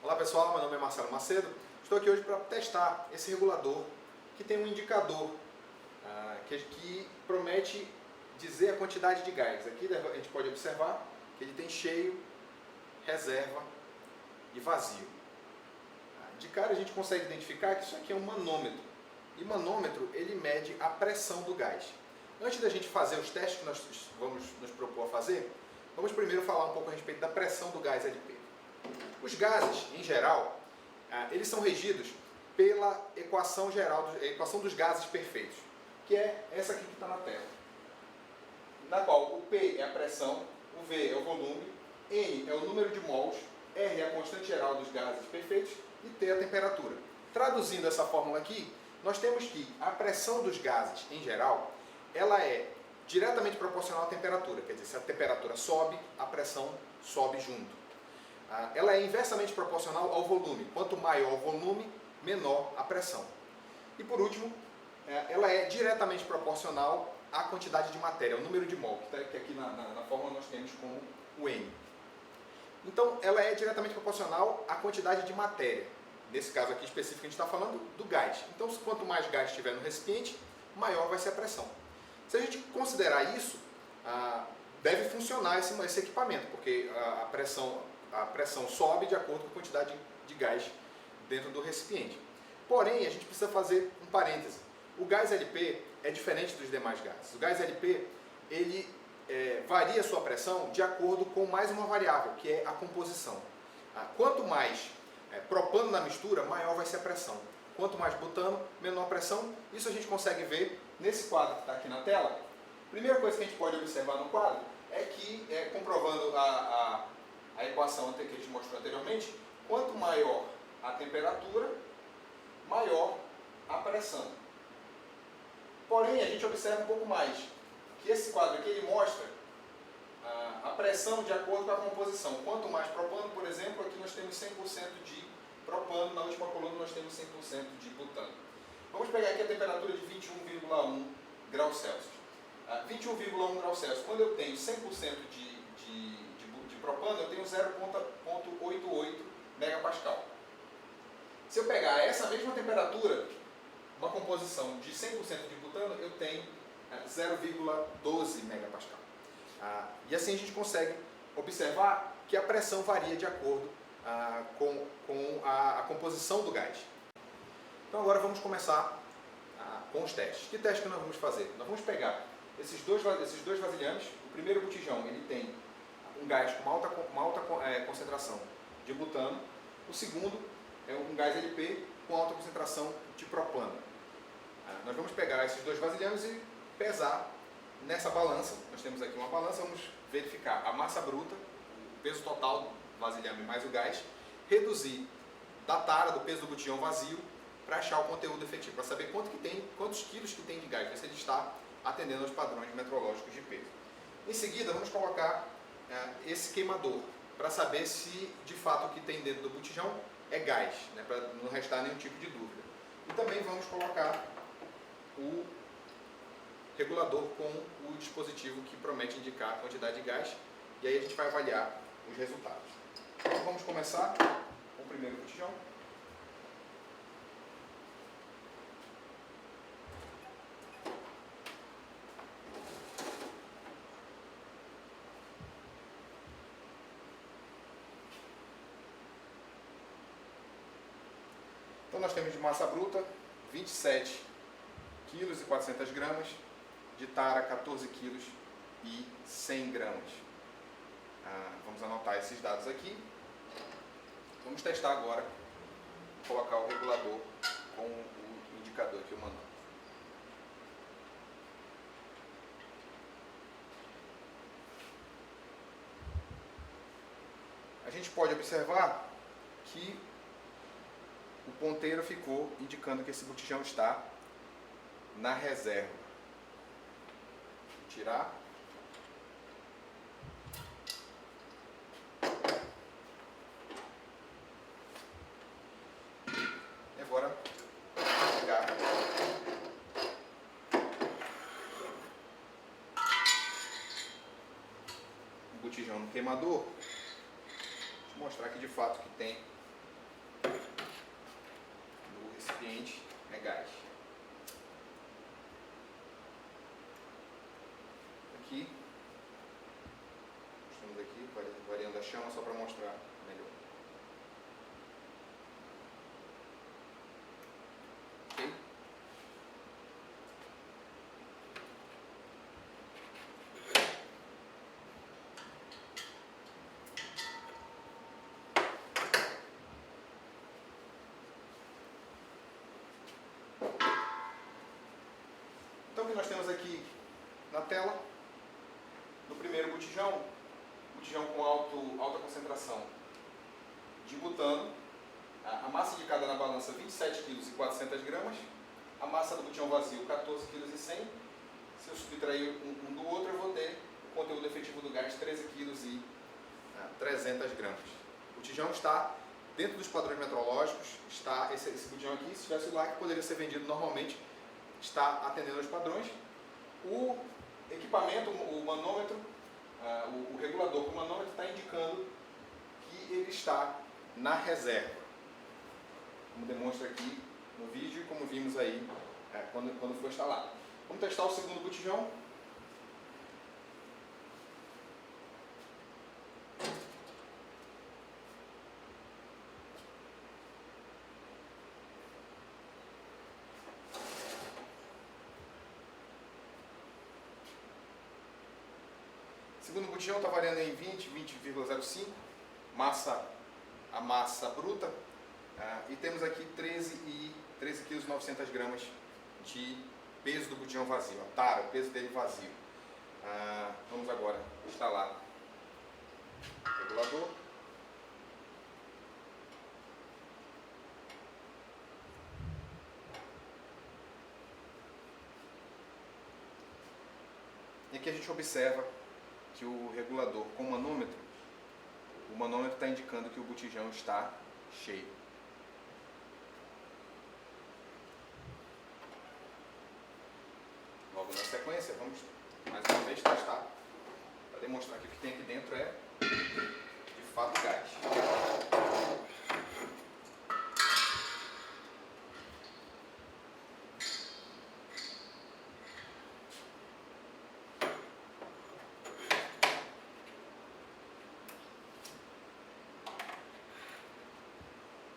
Olá pessoal, meu nome é Marcelo Macedo. Estou aqui hoje para testar esse regulador que tem um indicador que promete dizer a quantidade de gás. Aqui a gente pode observar que ele tem cheio, reserva e vazio. De cara a gente consegue identificar que isso aqui é um manômetro. E manômetro ele mede a pressão do gás. Antes da gente fazer os testes que nós vamos nos propor a fazer, vamos primeiro falar um pouco a respeito da pressão do gás LP. Os gases, em geral, eles são regidos pela equação geral, a equação dos gases perfeitos, que é essa aqui que está na tela, na qual o P é a pressão, o V é o volume, N é o número de mols, R é a constante geral dos gases perfeitos e T é a temperatura. Traduzindo essa fórmula aqui, nós temos que a pressão dos gases, em geral, ela é diretamente proporcional à temperatura, quer dizer, se a temperatura sobe, a pressão sobe junto. Ela é inversamente proporcional ao volume. Quanto maior o volume, menor a pressão. E por último, ela é diretamente proporcional à quantidade de matéria, ao número de mol, que aqui na fórmula nós temos como o N. Então, ela é diretamente proporcional à quantidade de matéria. Nesse caso aqui específico, a gente está falando do gás. Então, quanto mais gás tiver no recipiente, maior vai ser a pressão. Se a gente considerar isso, deve funcionar esse equipamento, porque a pressão sobe de acordo com a quantidade de gás dentro do recipiente. Porém, a gente precisa fazer um parêntese. O gás LP é diferente dos demais gases. O gás LP ele varia a sua pressão de acordo com mais uma variável, que é a composição. Quanto mais propano na mistura, maior vai ser a pressão. Quanto mais butano, menor a pressão. Isso a gente consegue ver nesse quadro que está aqui na tela. Primeira coisa que a gente pode observar no quadro é que, comprovando a equação que a gente mostrou anteriormente, quanto maior a temperatura, maior a pressão. Porém, a gente observa um pouco mais, que esse quadro aqui ele mostra a pressão de acordo com a composição. Quanto mais propano, por exemplo, aqui nós temos 100% de propano, na última coluna nós temos 100% de butano. Vamos pegar aqui a temperatura de 21,1 graus Celsius. 21,1 graus Celsius, quando eu tenho 100% de propano, eu tenho 0,88 megapascal. Se eu pegar essa mesma temperatura, uma composição de 100% de butano, eu tenho 0,12 megapascal. E assim a gente consegue observar que a pressão varia de acordo com a composição do gás. Então agora vamos começar com os testes. Que teste que nós vamos fazer? Nós vamos pegar esses dois vasilhames. O primeiro botijão ele tem um gás com uma alta concentração de butano. O segundo é um gás LP com alta concentração de propano. Nós vamos pegar esses dois vasilhames e pesar nessa balança. Nós temos aqui uma balança, vamos verificar a massa bruta, o peso total do vasilhame mais o gás, reduzir da tara, do peso do botijão vazio, para achar o conteúdo efetivo, para saber quantos quilos que tem de gás, ver se ele está atendendo aos padrões metrológicos de peso. Em seguida, vamos colocar esse queimador, para saber se de fato o que tem dentro do botijão é gás, né, para não restar nenhum tipo de dúvida. E também vamos colocar o regulador com o dispositivo que promete indicar a quantidade de gás, e aí a gente vai avaliar os resultados. Então vamos começar com o primeiro botijão. Então nós temos de massa bruta 27 kg e 400 gramas, de tara 14 kg e 100 gramas. Vamos anotar esses dados aqui. Vamos testar agora, colocar o regulador com o indicador aqui, o manômetro. A gente pode observar que o ponteiro ficou indicando que esse botijão está na reserva. Vou tirar. E agora pegar o botijão no queimador. Deixa eu mostrar aqui de fato que tem é gás. Aqui, estamos aqui variando a chama só para mostrar melhor. Ok? Então o que nós temos aqui na tela, no primeiro botijão com alta concentração de butano, a massa indicada na balança 27 kg e 400 gramas, a massa do botijão vazio 14 kg e 100. Se eu subtrair um do outro, eu vou ter o conteúdo efetivo do gás 13 kg e 300 gramas. O botijão está dentro dos padrões metrológicos, está esse botijão aqui, se tivesse lá que poderia ser vendido normalmente, está atendendo aos padrões. O equipamento, o manômetro, o regulador com o manômetro está indicando que ele está na reserva, como demonstra aqui no vídeo e como vimos aí quando foi instalado. Vamos testar o segundo botijão. Segundo botijão está variando em 20,05, a massa bruta, e temos aqui 13 kg e 900 gramas de peso do botijão vazio, a tara, o peso dele vazio. Vamos agora instalar o regulador. E aqui a gente observa que o regulador com o manômetro está indicando que o botijão está cheio. Logo na sequência, vamos mais uma vez testar para demonstrar que o que tem aqui dentro é de fato gás.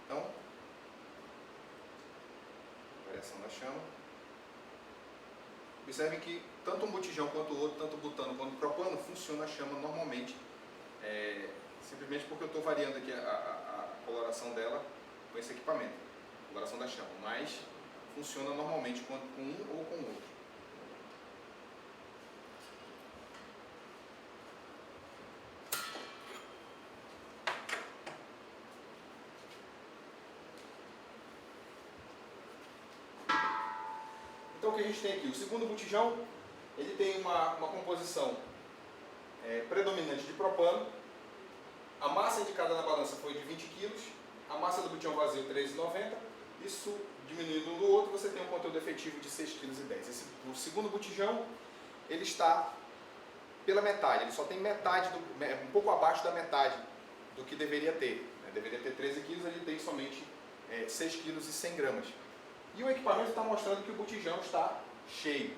Então, variação da chama. Observem que tanto um botijão quanto o outro, tanto o butano quanto o propano, funciona a chama normalmente, simplesmente porque eu estou variando aqui a coloração dela com esse equipamento, a coloração da chama, mas funciona normalmente com um ou com o outro. Então o que a gente tem aqui? O segundo botijão, ele tem uma composição predominante de propano. A massa indicada na balança foi de 20 kg, a massa do botijão vazio 13,90. Isso diminuindo um do outro, você tem um conteúdo efetivo de 6,10 kg. O segundo botijão, ele está pela metade, ele só tem metade, um pouco abaixo da metade do que deveria ter. Deveria ter 13 kg, ele tem somente 6,1 kg. E o equipamento está mostrando que o botijão está cheio.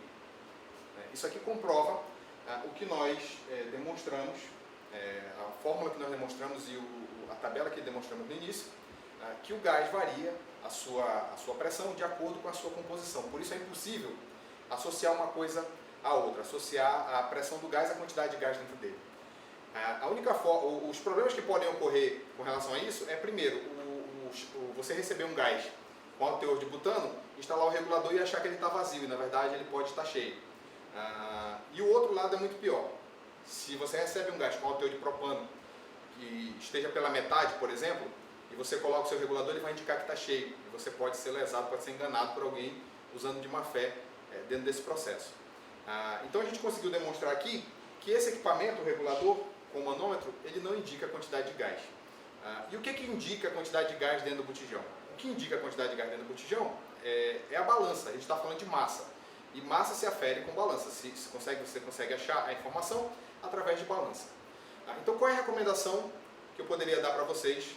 Isso aqui comprova o que nós demonstramos, a fórmula que nós demonstramos e a tabela que demonstramos no início, que o gás varia a sua pressão de acordo com a sua composição. Por isso é impossível associar uma coisa à outra, associar a pressão do gás à quantidade de gás dentro dele. Os problemas que podem ocorrer com relação a isso é, primeiro, você receber um gás com alto teor de butano, instalar o regulador e achar que ele está vazio, e na verdade ele pode estar cheio. E o outro lado é muito pior. Se você recebe um gás com alto teor de propano que esteja pela metade, por exemplo, e você coloca o seu regulador, ele vai indicar que está cheio. E você pode ser lesado, pode ser enganado por alguém usando de má fé dentro desse processo. Então a gente conseguiu demonstrar aqui que esse equipamento, o regulador com o manômetro, ele não indica a quantidade de gás. E o que indica a quantidade de gás dentro do botijão? O que indica a quantidade de gás dentro do botijão é a balança. A gente está falando de massa. E massa se afere com balança. Você consegue achar a informação através de balança. Então qual é a recomendação que eu poderia dar para vocês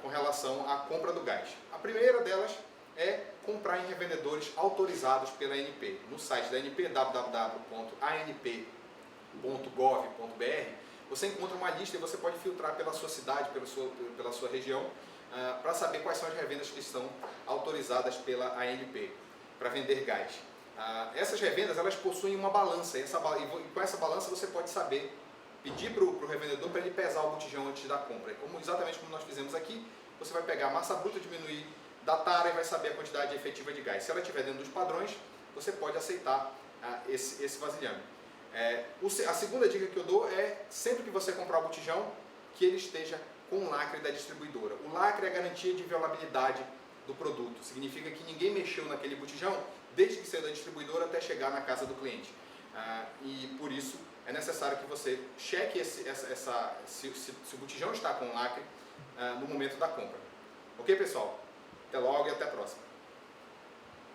com relação à compra do gás? A primeira delas é comprar em revendedores autorizados pela ANP. No site da ANP, www.anp.gov.br, você encontra uma lista e você pode filtrar pela sua cidade, pela sua região, para saber quais são as revendas que estão autorizadas pela ANP para vender gás. Essas revendas, elas possuem uma balança, e com essa balança você pode saber, pedir para o revendedor para ele pesar o botijão antes da compra. Exatamente como nós fizemos aqui, você vai pegar a massa bruta, diminuir da tara e vai saber a quantidade efetiva de gás. Se ela estiver dentro dos padrões, você pode aceitar esse vasilhame. A segunda dica que eu dou é, sempre que você comprar o botijão, que ele esteja com o lacre da distribuidora. O lacre é a garantia de inviolabilidade do produto. Significa que ninguém mexeu naquele botijão desde que saiu da distribuidora até chegar na casa do cliente. E por isso é necessário que você cheque se o botijão está com lacre no momento da compra. Ok, pessoal? Até logo e até a próxima.